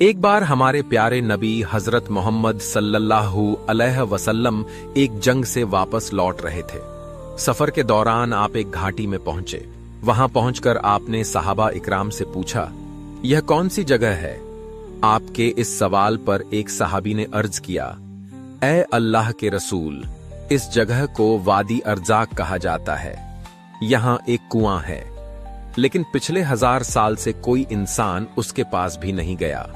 एक बार हमारे प्यारे नबी हजरत मोहम्मद सल्लल्लाहु अलैहि वसल्लम एक जंग से वापस लौट रहे थे। सफर के दौरान आप एक घाटी में पहुंचे। वहां पहुंचकर आपने सहाबा इकराम से पूछा, यह कौन सी जगह है? आपके इस सवाल पर एक सहाबी ने अर्ज किया, ए अल्लाह के रसूल, इस जगह को वादी अर्जाक कहा जाता है। यहां एक कुआं है, लेकिन पिछले 1000 साल से कोई इंसान उसके पास भी नहीं गया।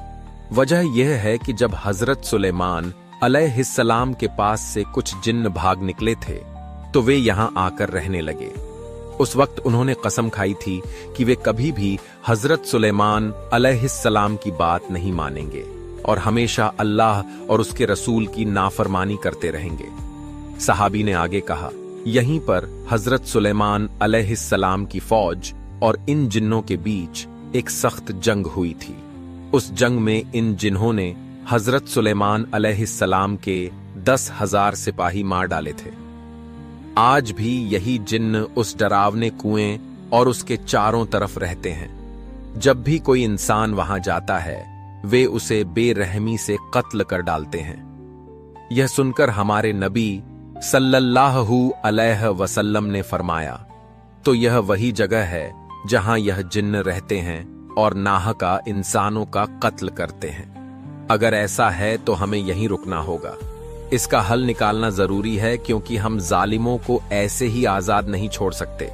वजह यह है कि जब हजरत सुलेमान अलैहिस्सलाम के पास से कुछ जिन्न भाग निकले थे, तो वे यहां आकर रहने लगे। उस वक्त उन्होंने कसम खाई थी कि वे कभी भी हजरत सुलेमान अलैहिस्सलाम की बात नहीं मानेंगे और हमेशा अल्लाह और उसके रसूल की नाफरमानी करते रहेंगे। सहाबी ने आगे कहा, यहीं पर हजरत सुलेमान अलैहिस्सलाम की फौज और इन जिन्नों के बीच एक सख्त जंग हुई थी। उस जंग में इन जिन्हों ने हजरत सुलेमान अलैहिस्सलाम के 10,000 सिपाही मार डाले थे। आज भी यही जिन्न उस डरावने कुएं और उसके चारों तरफ रहते हैं। जब भी कोई इंसान वहां जाता है, वे उसे बेरहमी से कत्ल कर डालते हैं। यह सुनकर हमारे नबी सल्लल्लाहु अलैहि वसल्लम ने फरमाया, तो यह वही जगह है जहां यह जिन्न रहते हैं और नाहका इंसानों का कत्ल करते हैं। अगर ऐसा है तो हमें यहीं रुकना होगा। इसका हल निकालना जरूरी है, क्योंकि हम जालिमों को ऐसे ही आजाद नहीं छोड़ सकते।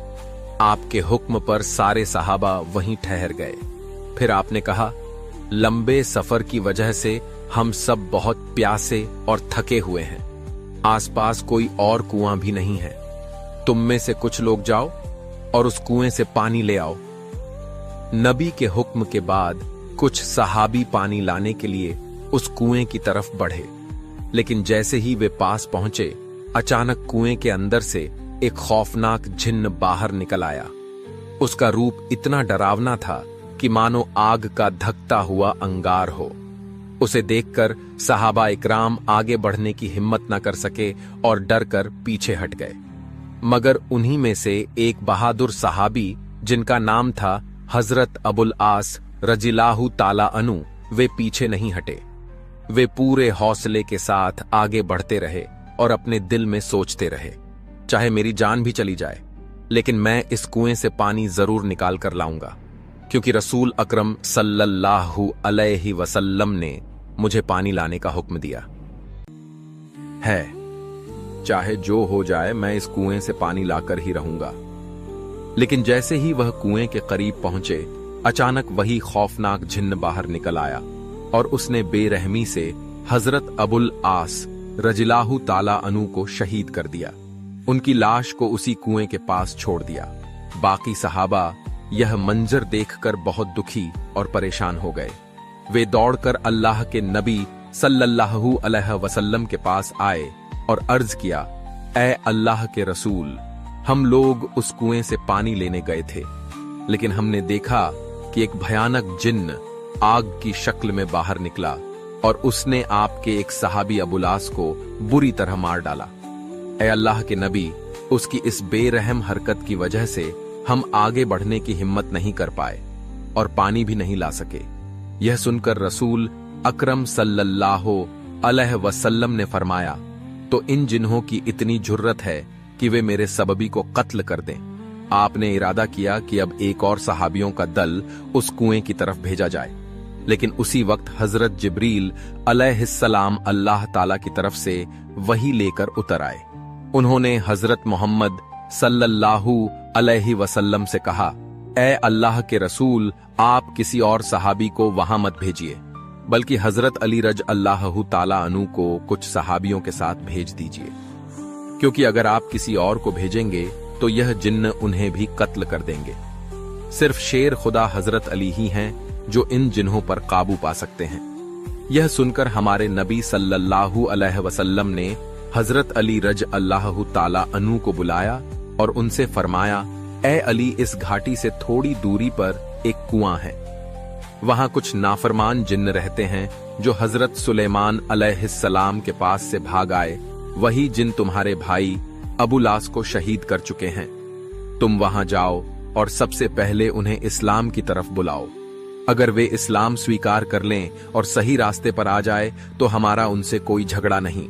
आपके हुक्म पर सारे सहाबा वहीं ठहर गए। फिर आपने कहा, लंबे सफर की वजह से हम सब बहुत प्यासे और थके हुए हैं। आसपास कोई और कुआं भी नहीं है। तुम में से कुछ लोग जाओ और उस कुएं से पानी ले आओ। नबी के हुक्म के बाद कुछ सहाबी पानी लाने के लिए उस कुएं की तरफ बढ़े, लेकिन जैसे ही वे पास पहुंचे, अचानक कुएं के अंदर से एक खौफनाक जिन्न बाहर निकल आया। उसका रूप इतना डरावना था कि मानो आग का धकता हुआ अंगार हो। उसे देखकर सहाबा इकराम आगे बढ़ने की हिम्मत न कर सके और डर कर पीछे हट गए। मगर उन्हीं में से एक बहादुर सहाबी, जिनका नाम था हजरत अबुल आस रजिल्लाहु ताला अनु, वे पीछे नहीं हटे। वे पूरे हौसले के साथ आगे बढ़ते रहे और अपने दिल में सोचते रहे, चाहे मेरी जान भी चली जाए, लेकिन मैं इस कुएं से पानी जरूर निकाल कर लाऊंगा, क्योंकि रसूल अकरम सल्लल्लाहु अलैहि वसल्लम ने मुझे पानी लाने का हुक्म दिया है। चाहे जो हो जाए, मैं इस कुएं से पानी लाकर ही रहूंगा। लेकिन जैसे ही वह कुएं के करीब पहुंचे, अचानक वही खौफनाक जिन्न बाहर निकल आया और उसने बेरहमी से हजरत अबुल आस रजिल्लाहु ताला अनु को शहीद कर दिया। उनकी लाश को उसी कुएं के पास छोड़ दिया। बाकी सहाबा यह मंजर देखकर बहुत दुखी और परेशान हो गए। वे दौड़कर अल्लाह के नबी सल्लल्लाहु अलैहि वसल्लम के पास आए और अर्ज किया, ए अल्लाह के रसूल, हम लोग उस कुएं से पानी लेने गए थे, लेकिन हमने देखा कि एक भयानक जिन्न आग की शक्ल में बाहर निकला और उसने आपके एक सहाबी अबुलास को बुरी तरह मार डाला। ए अल्लाह के नबी, उसकी इस बेरहम हरकत की वजह से हम आगे बढ़ने की हिम्मत नहीं कर पाए और पानी भी नहीं ला सके। यह सुनकर रसूल अकरम सल्लल्लाहु अलैहि वसल्लम ने फरमाया, तो इन जिन्हों की इतनी जुर्रत है कि वे मेरे सबबी को कत्ल कर दें। आपने इरादा किया कि अब एक और सहाबियों का दल उस कुएं की तरफ भेजा जाए, लेकिन उसी वक्त हजरत जिब्रील अलैहिस्सलाम अल्लाह ताला की तरफ से वही लेकर उतर आए। उन्होंने हजरत मोहम्मद सल्लल्लाहु अलैहि वसल्लम से कहा, ए अल्लाह के रसूल, आप किसी और सहाबी को वहां मत भेजिए, बल्कि हजरत अली रज अल्लाहु ताला अनु को कुछ सहाबियों के साथ भेज दीजिए, क्योंकि अगर आप किसी और को भेजेंगे तो यह जिन्न उन्हें भी कत्ल कर देंगे। सिर्फ शेर खुदा हजरत अली ही हैं जो इन जिन्हों पर काबू पा सकते हैं। यह सुनकर हमारे नबी सल्लल्लाहु अलैहि वसल्लम ने हजरत अली रज अल्लाहु ताला अनु को बुलाया और उनसे फरमाया, ए अली, इस घाटी से थोड़ी दूरी पर एक कुआं है। वहां कुछ नाफरमान जिन्न रहते हैं जो हजरत सुलेमान अलैहिस्सलाम के पास से भाग आए। वही जिन तुम्हारे भाई अबुलास को शहीद कर चुके हैं। तुम वहां जाओ और सबसे पहले उन्हें इस्लाम की तरफ बुलाओ। अगर वे इस्लाम स्वीकार कर लें और सही रास्ते पर आ जाए तो हमारा उनसे कोई झगड़ा नहीं।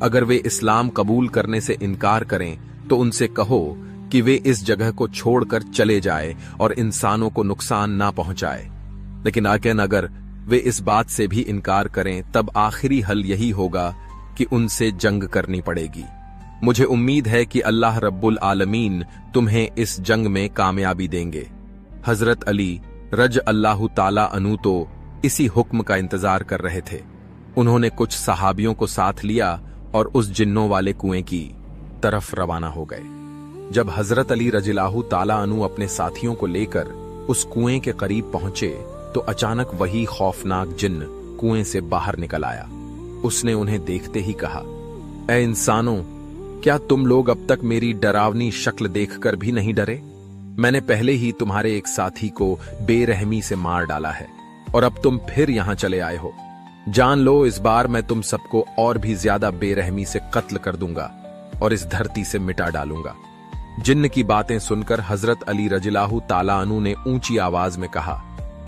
अगर वे इस्लाम कबूल करने से इनकार करें तो उनसे कहो कि वे इस जगह को छोड़कर चले जाए और इंसानों को नुकसान ना पहुंचाए। लेकिन अगर वे इस बात से भी इनकार करें तब आखिरी हल यही होगा कि उनसे जंग करनी पड़ेगी। मुझे उम्मीद है कि अल्लाह रब्बुल आलमीन तुम्हें इस जंग में कामयाबी देंगे। हजरत अली रज अल्लाह ताला अनु तो इसी हुक्म का इंतजार कर रहे थे। उन्होंने कुछ सहाबियों को साथ लिया और उस जिन्नों वाले कुएं की तरफ रवाना हो गए। जब हजरत अली रजिल्लाहु ताला अनु अपने साथियों को लेकर उस कुएं के करीब पहुंचे तो अचानक वही खौफनाक जिन्न कुएं से बाहर निकल आया। उसने उन्हें देखते ही कहा, ऐ इंसानों, क्या तुम लोग अब तक मेरी डरावनी शक्ल देखकर भी नहीं डरे? मैंने पहले ही तुम्हारे एक साथी को बेरहमी से मार डाला है और अब तुम फिर यहां चले आए हो। जान लो, इस बार मैं तुम सबको और भी ज्यादा बेरहमी से कत्ल कर दूंगा और इस धरती से मिटा डालूंगा। जिन्न की बातें सुनकर हजरत अली रजिल्लाहु ताला अन्हु ने ऊंची आवाज में कहा,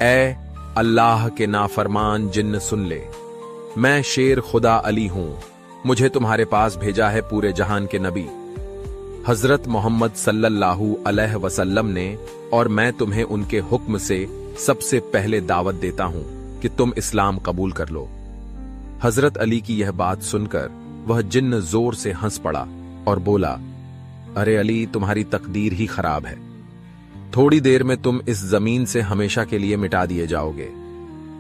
ऐ अल्लाह के नाफरमान जिन्न, सुन ले, मैं शेर खुदा अली हूं। मुझे तुम्हारे पास भेजा है पूरे जहान के नबी हजरत मोहम्मद सल्लल्लाहु अलैहि वसल्लम ने, और मैं तुम्हें उनके हुक्म से सबसे पहले दावत देता हूं कि तुम इस्लाम कबूल कर लो। हजरत अली की यह बात सुनकर वह जिन्न जोर से हंस पड़ा और बोला, अरे अली, तुम्हारी तकदीर ही खराब है। थोड़ी देर में तुम इस जमीन से हमेशा के लिए मिटा दिए जाओगे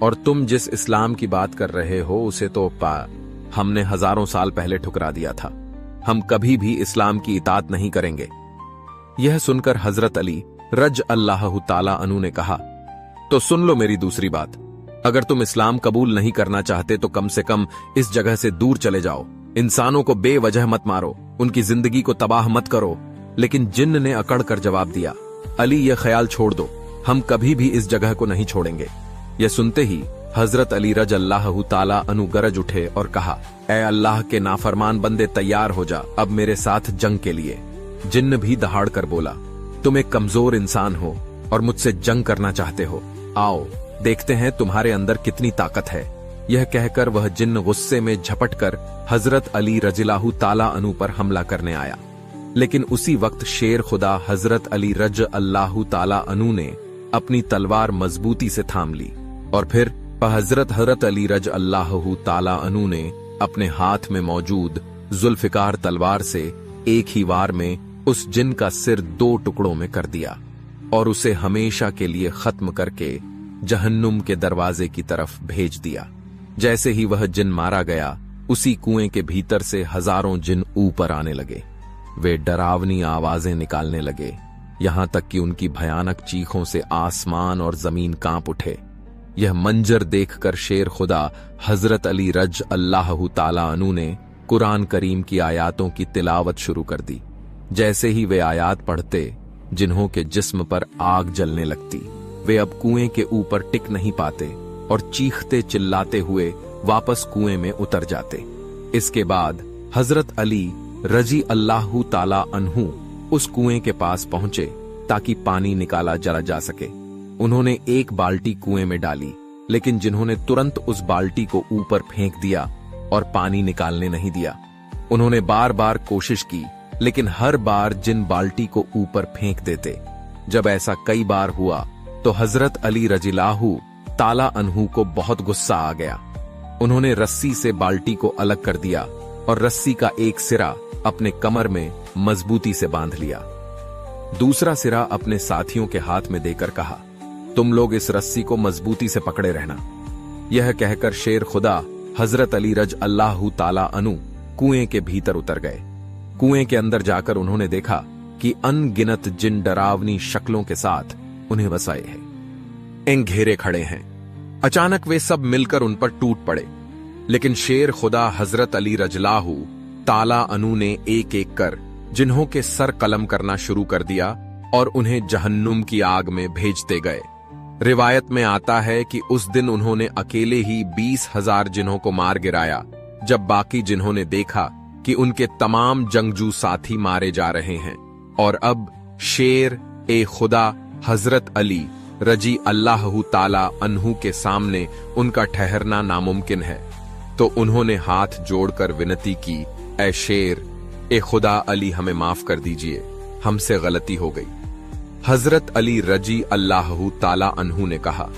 और तुम जिस इस्लाम की बात कर रहे हो उसे तो हमने हजारों साल पहले ठुकरा दिया था। हम कभी भी इस्लाम की इताअत नहीं करेंगे। यह सुनकर हजरत अली रज अल्लाह ताला अन्हु ने कहा, तो सुन लो मेरी दूसरी बात। अगर तुम इस्लाम कबूल नहीं करना चाहते तो कम से कम इस जगह से दूर चले जाओ। इंसानों को बेवजह मत मारो, उनकी जिंदगी को तबाह मत करो। लेकिन जिन्न ने अकड़ कर जवाब दिया, अली, यह ख्याल छोड़ दो, हम कभी भी इस जगह को नहीं छोड़ेंगे। यह सुनते ही हजरत अली रज अल्लाह ताला अन्हु गरज उठे और कहा, ऐ अल्लाह के नाफरमान बंदे, तैयार हो जा अब मेरे साथ जंग के लिए। जिन्न भी दहाड़ कर बोला, तुम एक कमजोर इंसान हो और मुझसे जंग करना चाहते हो। आओ देखते हैं तुम्हारे अंदर कितनी ताकत है। यह कहकर वह जिन्न गुस्से में झपटकर हजरत अली रजिल्लाहु ताला अन्हु पर हमला करने आया। लेकिन उसी वक्त शेर खुदा हजरत अली रज अल्लाह ताला अन्हु ने अपनी तलवार मजबूती से थाम ली और फिर हजरत अली रज अल्लाह ताला अन्हु ने अपने हाथ में मौजूद जुल्फिकार तलवार से एक ही वार में उस जिन का सिर 2 टुकड़ों में कर दिया और उसे हमेशा के लिए खत्म करके जहन्नुम के दरवाजे की तरफ भेज दिया। जैसे ही वह जिन मारा गया, उसी कुएं के भीतर से हजारों जिन ऊपर आने लगे। वे डरावनी आवाजें निकालने लगे, यहां तक कि उनकी भयानक चीखों से आसमान और जमीन कांप उठे। यह मंजर देखकर शेर खुदा हजरत अली रज अल्लाह ताला अन्हु ने कुरान करीम की आयातों की तिलावत शुरू कर दी। जैसे ही वे आयात पढ़ते, जिन्हों के जिस्म पर आग जलने लगती। वे अब कुएं के ऊपर टिक नहीं पाते और चीखते चिल्लाते हुए वापस कुएं में उतर जाते। इसके बाद हजरत अली रजी अल्लाह ताला अन्हु उस कुएं के पास पहुंचे ताकि पानी निकाला जला जा सके। उन्होंने एक बाल्टी कुएं में डाली, लेकिन जिन्होंने तुरंत उस बाल्टी को ऊपर फेंक दिया और पानी निकालने नहीं दिया। उन्होंने बार बार कोशिश की, लेकिन हर बार जिन बाल्टी को ऊपर फेंक देते। जब ऐसा कई बार हुआ तो हजरत अली रजिल्लाहु ताला अन्हु को बहुत गुस्सा आ गया। उन्होंने रस्सी से बाल्टी को अलग कर दिया और रस्सी का एक सिरा अपने कमर में मजबूती से बांध लिया। दूसरा सिरा अपने साथियों के हाथ में देकर कहा, तुम लोग इस रस्सी को मजबूती से पकड़े रहना। यह कहकर शेर खुदा हजरत अली रज अल्लाह ताला अन्हु कुएं के भीतर उतर गए। कुएं के अंदर जाकर उन्होंने देखा कि अनगिनत जिन डरावनी शक्लों के साथ उन्हें बसाए हैं, घेरे खड़े हैं। अचानक वे सब मिलकर उन पर टूट पड़े, लेकिन शेर खुदा हजरत अली रजिल्लाहु ताला अन्हु ने एक एक कर जिन्हों के सर कलम करना शुरू कर दिया और उन्हें जहन्नुम की आग में भेजते गए। रिवायत में आता है कि उस दिन उन्होंने अकेले ही 20,000 जिन्हों को मार गिराया। जब बाकी जिन्हों ने देखा कि उनके तमाम जंगजू साथी मारे जा रहे हैं और अब शेर ए खुदा हजरत अली रजी अल्लाहु ताला अन्हु के सामने उनका ठहरना नामुमकिन है, तो उन्होंने हाथ जोड़कर विनती की, ऐ शेर, ए खुदा अली हमें माफ कर दीजिए, हमसे गलती हो गई। हजरत अली रजी अल्लाहु ताला अन्हु ने कहा,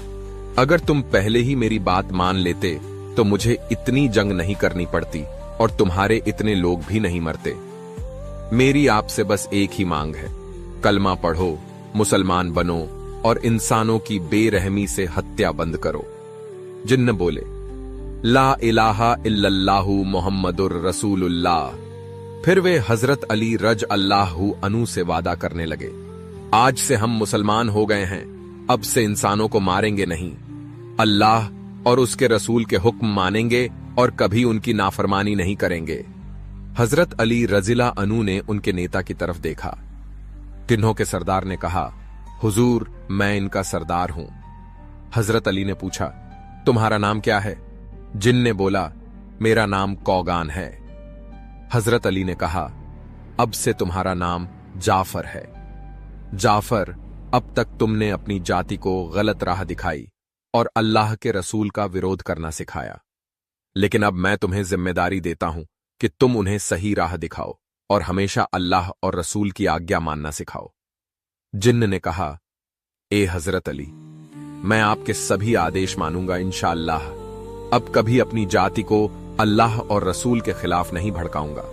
अगर तुम पहले ही मेरी बात मान लेते तो मुझे इतनी जंग नहीं करनी पड़ती और तुम्हारे इतने लोग भी नहीं मरते। मेरी आपसे बस एक ही मांग है, कलमा पढ़ो, मुसलमान बनो और इंसानों की बेरहमी से हत्या बंद करो। जिन्न बोले, ला इलाहा इल्लल्लाहु मुहम्मदुर रसूलुल्लाह। फिर वे हजरत अली रज अल्लाहु अन्हु से वादा करने लगे, आज से हम मुसलमान हो गए हैं, अब से इंसानों को मारेंगे नहीं, अल्लाह और उसके रसूल के हुक्म मानेंगे और कभी उनकी नाफरमानी नहीं करेंगे। हजरत अली रजिला अन्हु ने उनके नेता की तरफ देखा। तिन्हों के सरदार ने कहा, हुजूर, मैं इनका सरदार हूं। हजरत अली ने पूछा, तुम्हारा नाम क्या है? जिन ने बोला, मेरा नाम कौगान है। हजरत अली ने कहा, अब से तुम्हारा नाम जाफर है। जाफर, अब तक तुमने अपनी जाति को गलत राह दिखाई और अल्लाह के रसूल का विरोध करना सिखाया, लेकिन अब मैं तुम्हें जिम्मेदारी देता हूं कि तुम उन्हें सही राह दिखाओ और हमेशा अल्लाह और रसूल की आज्ञा मानना सिखाओ। जिन्न ने कहा, ए हजरत अली, मैं आपके सभी आदेश मानूंगा इंशाअल्लाह, अब कभी अपनी जाति को अल्लाह और रसूल के खिलाफ नहीं भड़काऊंगा।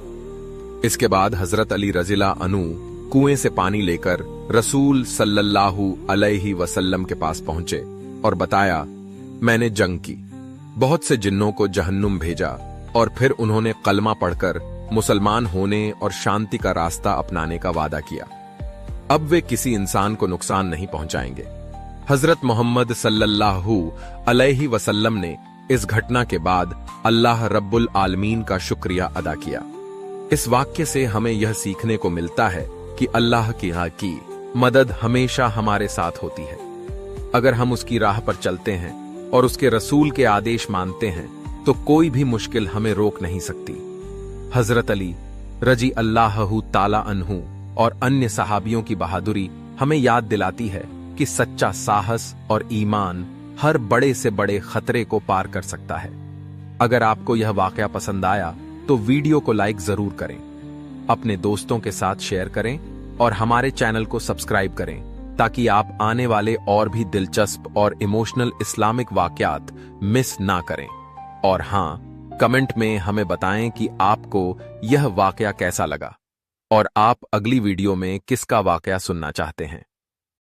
इसके बाद हजरत अली रजिला अन्हु कुएं से पानी लेकर रसूल सल्लल्लाहु अलैहि वसल्लम के पास पहुंचे और बताया, मैंने जंग की, बहुत से जिन्नों को जहन्नुम भेजा और फिर उन्होंने कलमा पढ़कर मुसलमान होने और शांति का रास्ता अपनाने का वादा किया। अब वे किसी इंसान को नुकसान नहीं पहुंचाएंगे। हजरत मोहम्मद सल्लल्लाहु अलैहि वसल्लम ने इस घटना के बाद अल्लाह रब्बुल आलमीन का शुक्रिया अदा किया। इस वाक्य से हमें यह सीखने को मिलता है कि अल्लाह की यहाँ की मदद हमेशा हमारे साथ होती है। अगर हम उसकी राह पर चलते हैं और उसके रसूल के आदेश मानते हैं तो कोई भी मुश्किल हमें रोक नहीं सकती। हजरत अली रजी अल्लाहु ताला अन्हु और अन्य सहाबियों की बहादुरी हमें याद दिलाती है कि सच्चा साहस और ईमान हर बड़े से बड़े खतरे को पार कर सकता है। अगर आपको यह वाकया पसंद आया तो वीडियो को लाइक जरूर करें, अपने दोस्तों के साथ शेयर करें और हमारे चैनल को सब्सक्राइब करें ताकि आप आने वाले और भी दिलचस्प और इमोशनल इस्लामिक वाकयात मिस ना करें। और हां, कमेंट में हमें बताएं कि आपको यह वाकया कैसा लगा और आप अगली वीडियो में किसका वाकया सुनना चाहते हैं।